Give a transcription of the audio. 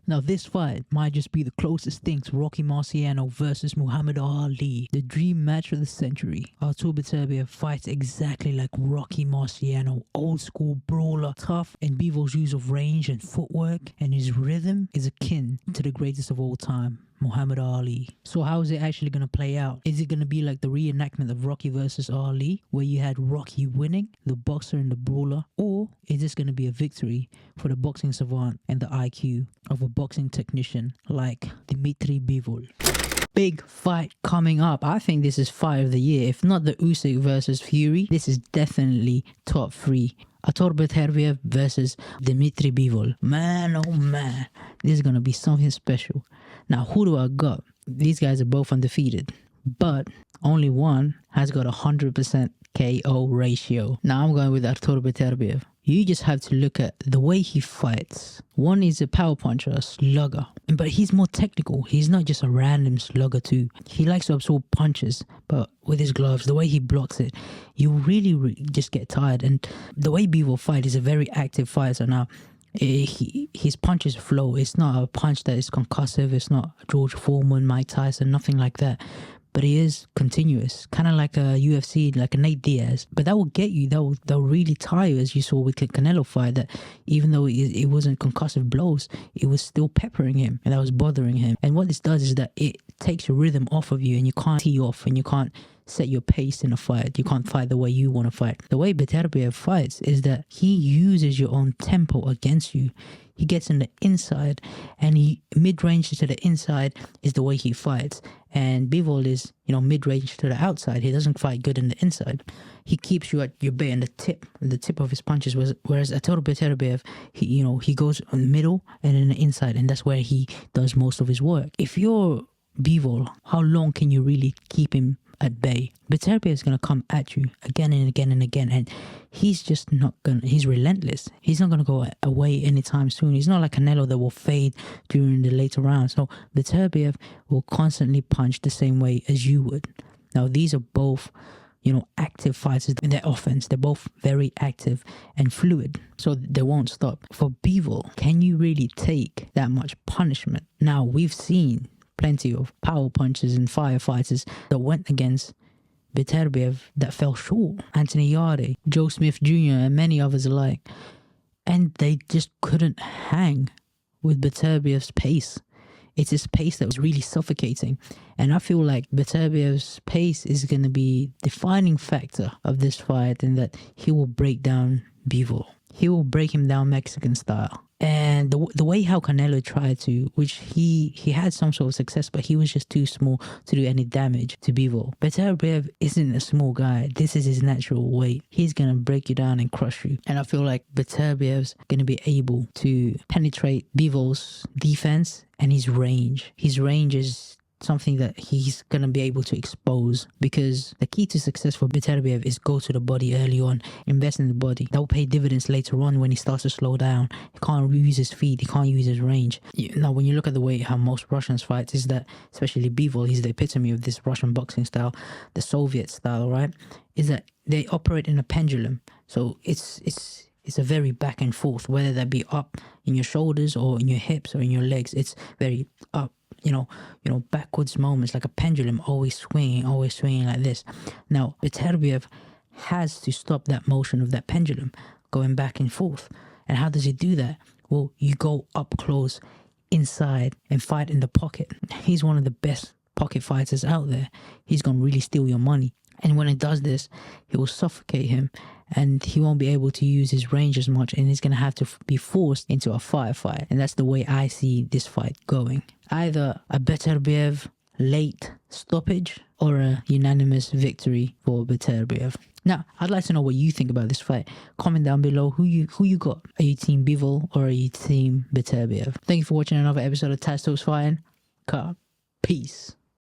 Now this fight might just be the closest thing to Rocky Marciano versus Muhammad Ali, the dream match of the century. Artur Beterbiev fights exactly like Rocky Marciano, old school brawler, tough, and Bivol's use of range and footwork and his rhythm is akin to the greatest of all time, Muhammad Ali. So how is it actually going to play out? Is it going to be like the reenactment of Rocky versus Ali, where you had Rocky winning, the boxer and the brawler? Or is this going to be a victory for the boxing savant and the IQ of a boxing technician like Dmitry Bivol? Big fight coming up. I think this is fight of the year. If not the Usyk versus Fury, this is definitely top 3. Artur Beterbiev versus Dmitry Bivol. Man, oh man, this is going to be something special. Now, who do I got? These guys are both undefeated, but only one has got 100% KO ratio. Now, I'm going with Artur Beterbiev. You just have to look at the way he fights. One is a power puncher, a slugger, but he's more technical. He's not just a random slugger too. He likes to absorb punches, but with his gloves, the way he blocks it, you really just get tired. And the way Bivol fight is a very active fighter. Now, his punches flow. It's not a punch that is concussive. It's not George Foreman, Mike Tyson, nothing like that. But he is continuous, kind of like a UFC, like a Nate Diaz. But that will get you, that will really tire you, as you saw with the Canelo fight, that even though it wasn't concussive blows, it was still peppering him, and that was bothering him. And what this does is that it takes your rhythm off of you, and you can't tee off, and you can't set your pace in a fight. You can't fight the way you want to fight. The way Beterbiev fights is that he uses your own tempo against you. He gets in the inside, and he mid-range to the inside is the way he fights. And Bivol is, mid-range to the outside. He doesn't fight good in the inside. He keeps you at your bay and the tip of his punches. Whereas Artur Beterbiev, he goes in the middle and in the inside, and that's where he does most of his work. If you're Bivol, how long can you really keep him at bay? Beterbiev is going to come at you again and again and again, and he's just not going to, he's relentless. He's not going to go away anytime soon. He's not like Canelo that will fade during the later rounds. So Beterbiev will constantly punch the same way as you would. Now, these are both, active fighters in their offense. They're both very active and fluid, so they won't stop. For Bivol, can you really take that much punishment? Now, we've seen plenty of power punches and firefighters that went against Beterbiev that fell short. Anthony Yarde, Joe Smith Jr. and many others alike. And they just couldn't hang with Beterbiev's pace. It's his pace that was really suffocating. And I feel like Beterbiev's pace is going to be the defining factor of this fight, and that he will break down Bivol. He will break him down Mexican style. And the way how Canelo tried to, which he had some sort of success, but he was just too small to do any damage to Bivol. Beterbiev isn't a small guy. This is his natural weight. He's going to break you down and crush you. And I feel like Beterbiev's going to be able to penetrate Bivol's defense and his range. His range is something that he's going to be able to expose, because the key to success for Beterbiev is go to the body early on, invest in the body. That will pay dividends later on when he starts to slow down. He can't use his feet, he can't use his range. Now, when you look at the way how most Russians fight, is that, especially Bivol, he's the epitome of this Russian boxing style, the Soviet style, right? Is that they operate in a pendulum. So it's a very back and forth, whether that be up in your shoulders or in your hips or in your legs. It's very up, backwards moments, like a pendulum, always swinging like this. Now, Beterbiev has to stop that motion of that pendulum going back and forth. And how does he do that? Well, you go up close, inside, and fight in the pocket. He's one of the best pocket fighters out there. He's going to really steal your money. And when it does this, it will suffocate him, and he won't be able to use his range as much, and he's going to have to be forced into a firefight. And that's the way I see this fight going. Either a Beterbiev late stoppage or a unanimous victory for Beterbiev. Now, I'd like to know what you think about this fight. Comment down below who you got. Are you team Bivol or are you team Beterbiev? Thank you for watching another episode of Taz Talks Fighting. Peace.